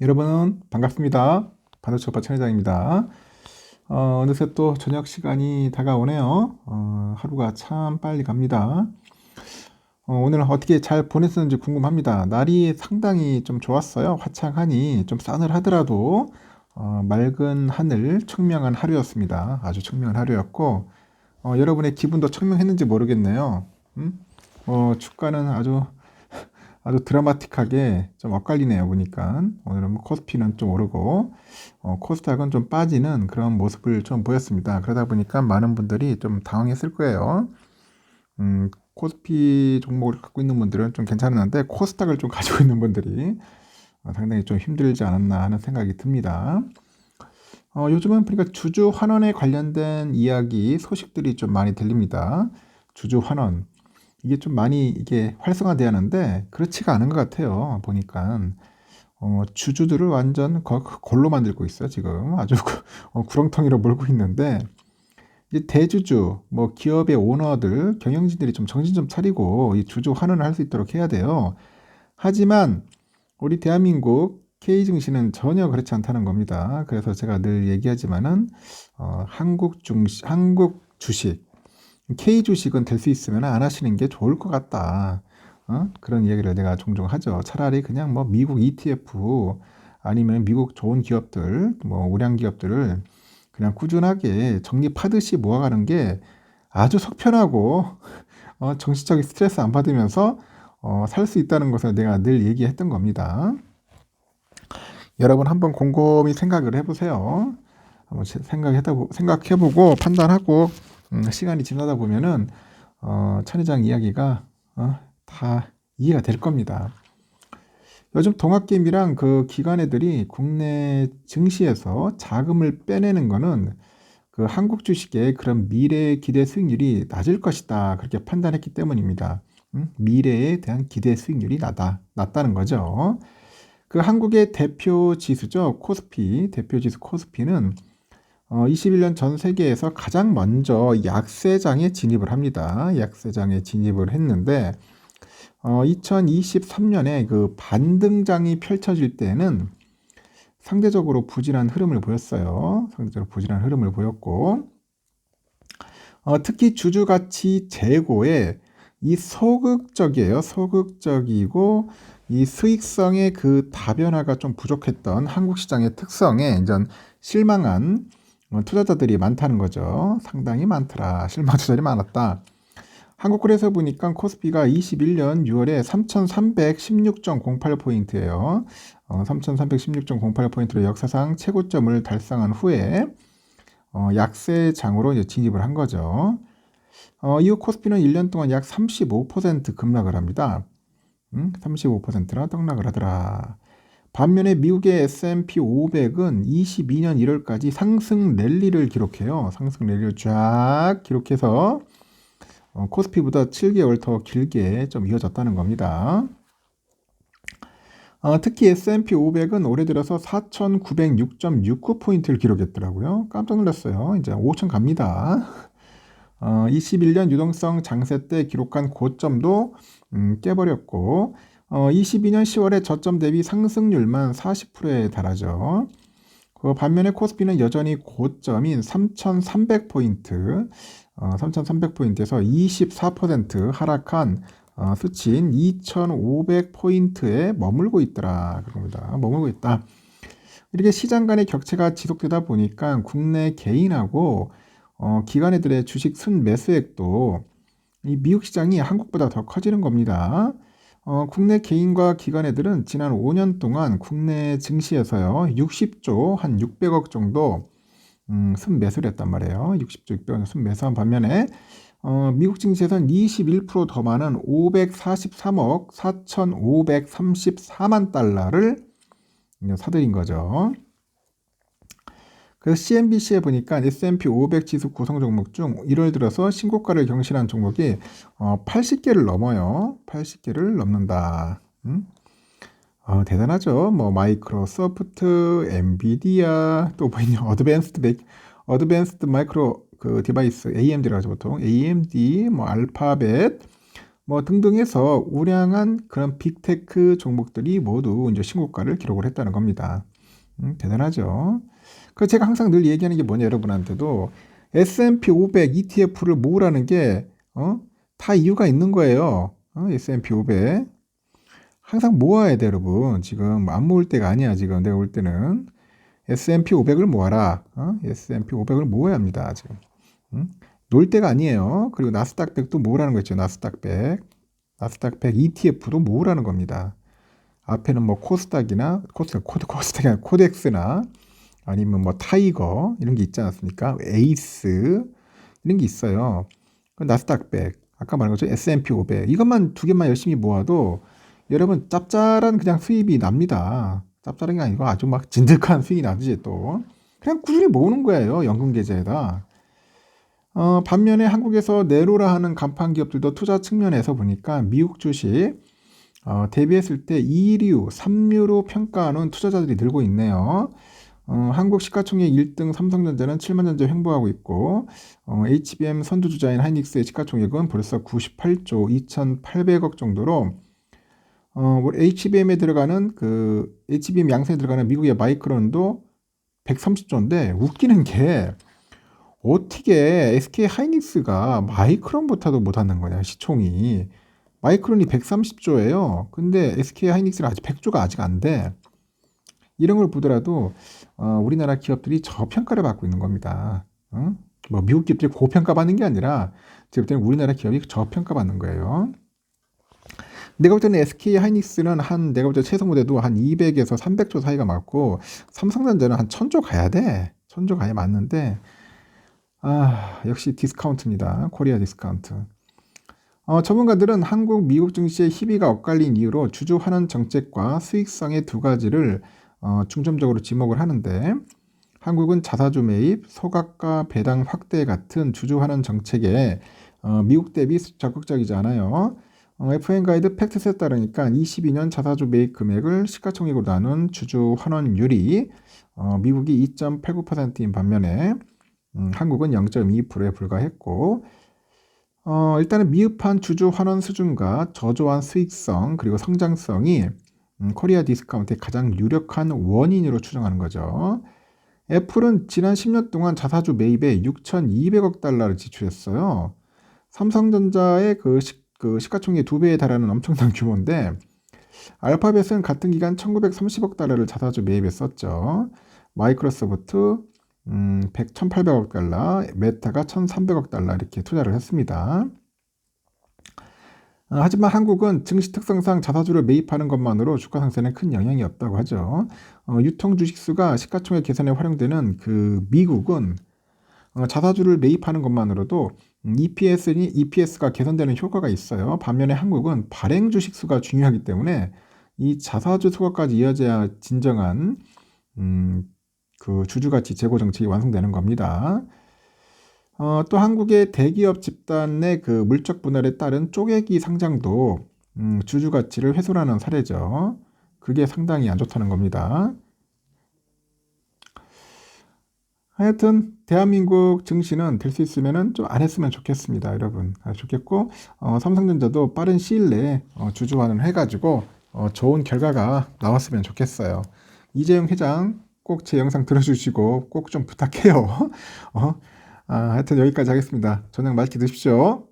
여러분 반갑습니다. 반도체 천회장입니다. 어느새 또 저녁 시간이 다가오네요. 하루가 참 빨리 갑니다. 오늘 어떻게 잘 보냈었는지 궁금합니다. 날이 상당히 좀 좋았어요. 화창하니 좀 싸늘하더라도 맑은 하늘, 청명한 하루였습니다. 아주 청명한 하루였고 여러분의 기분도 청명했는지 모르겠네요. 주가는 아주 드라마틱하게 좀 엇갈리네요. 보니까 오늘은 뭐 코스피는 좀 오르고 코스닥은 좀 빠지는 그런 모습을 좀 보였습니다. 그러다 보니까 많은 분들이 좀 당황했을 거예요. 코스피 종목을 갖고 있는 분들은 좀 괜찮았는데 코스닥을 좀 가지고 있는 분들이 상당히 좀 힘들지 않았나 하는 생각이 듭니다. 요즘은 보니까 주주 환원에 관련된 이야기 소식들이 좀 많이 들립니다. 주주 환원 이게 좀 많이 이게 활성화돼야 하는데 그렇지가 않은 것 같아요. 보니까 주주들을 완전 골로 만들고 있어요. 지금 아주 구렁텅이로 몰고 있는데 이제 대주주, 뭐 기업의 오너들, 경영진들이 좀 정신 좀 차리고 이 주주 환원을 할 수 있도록 해야 돼요. 하지만 우리 대한민국 K증시는 전혀 그렇지 않다는 겁니다. 그래서 제가 늘 얘기하지만은 한국 주식 K 주식은 될 수 있으면 안 하시는 게 좋을 것 같다. 그런 이야기를 내가 종종 하죠. 차라리 그냥 뭐 미국 ETF 아니면 미국 좋은 기업들, 뭐 우량 기업들을 그냥 꾸준하게 적립하듯이 모아가는 게 아주 속편하고 정신적인 스트레스 안 받으면서 살 수 있다는 것을 내가 늘 얘기했던 겁니다. 여러분 한번 곰곰이 생각을 해보세요. 한번 생각해보고 판단하고 시간이 지나다 보면은 천회장 이야기가 다 이해가 될 겁니다. 요즘 동학개미랑 그 기관애들이 국내 증시에서 자금을 빼내는 거는 그 한국 주식의 그런 미래 기대 수익률이 낮을 것이다 그렇게 판단했기 때문입니다. 미래에 대한 기대 수익률이 낮다는 거죠. 그 한국의 대표 지수죠. 코스피, 대표 지수 코스피는 21년 전 세계에서 가장 먼저 약세장에 진입을 합니다. 약세장에 진입을 했는데 2023년에 그 반등장이 펼쳐질 때는 상대적으로 부진한 흐름을 보였어요. 상대적으로 부진한 흐름을 보였고 특히 주주가치 재고에 이 소극적이에요. 소극적이고 이 수익성의 그 다변화가 좀 부족했던 한국 시장의 특성에 이제 실망한 투자자들이 많다는 거죠. 상당히 많더라. 실망 투자들이 많았다. 한국거래소 보니까 코스피가 21년 6월에 3,316.08포인트예요. 3,316.08포인트로 역사상 최고점을 달성한 후에 약세장으로 이제 진입을 한 거죠. 이후 코스피는 1년 동안 약 35% 급락을 합니다. 35%나 떡락을 하더라. 반면에 미국의 S&P 500은 22년 1월까지 상승 랠리를 기록해요. 상승 랠리를 쫙 기록해서 코스피보다 7개월 더 길게 좀 이어졌다는 겁니다. 특히 S&P 500은 올해 들어서 4,906.69포인트를 기록했더라고요. 깜짝 놀랐어요. 이제 5,000 갑니다. 21년 유동성 장세 때 기록한 고점도 깨버렸고 22년 10월에 저점 대비 상승률만 40%에 달하죠. 그 반면에 코스피는 여전히 고점인 3,300포인트, 3,300포인트에서 24% 하락한 수치인 2,500포인트에 머물고 있더라. 그럽니다. 머물고 있다. 이렇게 시장 간의 격차가 지속되다 보니까 국내 개인하고 기관애들의 주식 순매수액도 이 미국 시장이 한국보다 더 커지는 겁니다. 국내 개인과 기관애들은 지난 5년 동안 국내 증시에서요 60조 한 600억 정도 순매수를 했단 말이에요. 60조 600억 순매수한 반면에 미국 증시에서는 21%더 많은 543억 4,534만 달러를 사들인 거죠. 그래서 CNBC에 보니까 S&P 500 지수 구성 종목 중 1월 들어서 신고가를 경신한 종목이 80개를 넘어요. 80개를 넘는다. 대단하죠. 뭐 마이크로소프트, 엔비디아, 또 뭐 있냐, 어드밴스드 마이크로 그 디바이스 AMD라고 하죠 보통. AMD, 뭐 알파벳, 뭐 등등 해서 우량한 그런 빅테크 종목들이 모두 이제 신고가를 기록을 했다는 겁니다. 대단하죠. 그 제가 항상 늘 얘기하는 게 뭐냐 여러분한테도 S&P 500 ETF를 모으라는 게 다 이유가 있는 거예요. S&P 500 항상 모아야 돼 여러분. 지금 안 모을 때가 아니야 지금 내가 볼 때는. S&P 500을 모아라. S&P 500을 모아야 합니다 지금. 놀 때가 아니에요. 그리고 나스닥 100도 모으라는 거 있죠. 나스닥 100. 나스닥 100 ETF도 모으라는 겁니다. 앞에는 뭐 코스닥이 아니라 코덱스나 아니면 뭐 타이거 이런 게 있지 않았습니까? 에이스 이런 게 있어요. 나스닥 100 아까 말한 것처럼 S&P 500 이것만 두 개만 열심히 모아도 여러분 짭짤한 그냥 수입이 납니다. 짭짤한 게 아니고 아주 막 진득한 수익이 나지 또. 그냥 꾸준히 모으는 거예요. 연금 계좌에다. 반면에 한국에서 내로라 하는 간판 기업들도 투자 측면에서 보니까 미국 주식 대비했을 때 2류, 3류로 평가하는 투자자들이 늘고 있네요. 한국 시가총액 1등 삼성전자는 7만 전자 횡보하고 있고 HBM 선두주자인 하이닉스의 시가총액은 벌써 98조 2,800억 정도로 HBM에 들어가는 HBM 양산에 들어가는 미국의 마이크론도 130조인데 웃기는 게 어떻게 SK 하이닉스가 마이크론보다도 못하는 거냐 시총이. 마이크론이 130조예요. 근데 SK 하이닉스는 아직 100조가 아직 안 돼. 이런 걸 보더라도 우리나라 기업들이 저평가를 받고 있는 겁니다. 뭐 미국 기업들이 고평가받는 게 아니라 제가 볼 때는 우리나라 기업이 저평가받는 거예요. 내가 볼 때는 SK 하이닉스는 내가 볼 때 최소 모델도 한 200에서 300조 사이가 맞고 삼성전자는 한 1000조 가야 돼. 1000조 가야 맞는데 역시 디스카운트입니다. 코리아 디스카운트. 전문가들은 한국, 미국 증시의 희비가 엇갈린 이유로 주주 환원 정책과 수익성의 두 가지를 중점적으로 지목을 하는데 한국은 자사주 매입, 소각과 배당 확대 같은 주주 환원 정책에 미국 대비 적극적이지 않아요. FN 가이드 팩트셋에 따르니까 22년 자사주 매입 금액을 시가총액으로 나눈 주주 환원율이 미국이 2.89%인 반면에 한국은 0.2%에 불과했고 일단은 미흡한 주주 환원 수준과 저조한 수익성 그리고 성장성이 코리아 디스카운트의 가장 유력한 원인으로 추정하는 거죠. 애플은 지난 10년 동안 자사주 매입에 6,200억 달러를 지출했어요. 삼성전자의 시가총액 2배에 달하는 엄청난 규모인데 알파벳은 같은 기간 1930억 달러를 자사주 매입했었죠. 마이크로소프트 1,800억 달러, 메타가 1,300억 달러 이렇게 투자를 했습니다. 하지만 한국은 증시 특성상 자사주를 매입하는 것만으로 주가 상승에 큰 영향이 없다고 하죠. 유통 주식수가 시가총액 계산에 활용되는 미국은 자사주를 매입하는 것만으로도 EPS가 개선되는 효과가 있어요. 반면에 한국은 발행 주식수가 중요하기 때문에 이 자사주 수거까지 이어져야 진정한 주주가치 제고 정책이 완성되는 겁니다. 또 한국의 대기업 집단의 물적 분할에 따른 쪼개기 상장도 주주가치를 훼손하는 사례죠. 그게 상당히 안 좋다는 겁니다. 하여튼 대한민국 증시는 될 수 있으면 좀 안 했으면 좋겠습니다. 여러분 좋겠고 삼성전자도 빠른 시일 내에 주주 환원을 해가지고 좋은 결과가 나왔으면 좋겠어요. 이재용 회장 꼭 제 영상 들어주시고 꼭 좀 부탁해요. 하여튼 여기까지 하겠습니다. 저녁 맛있게 드십시오.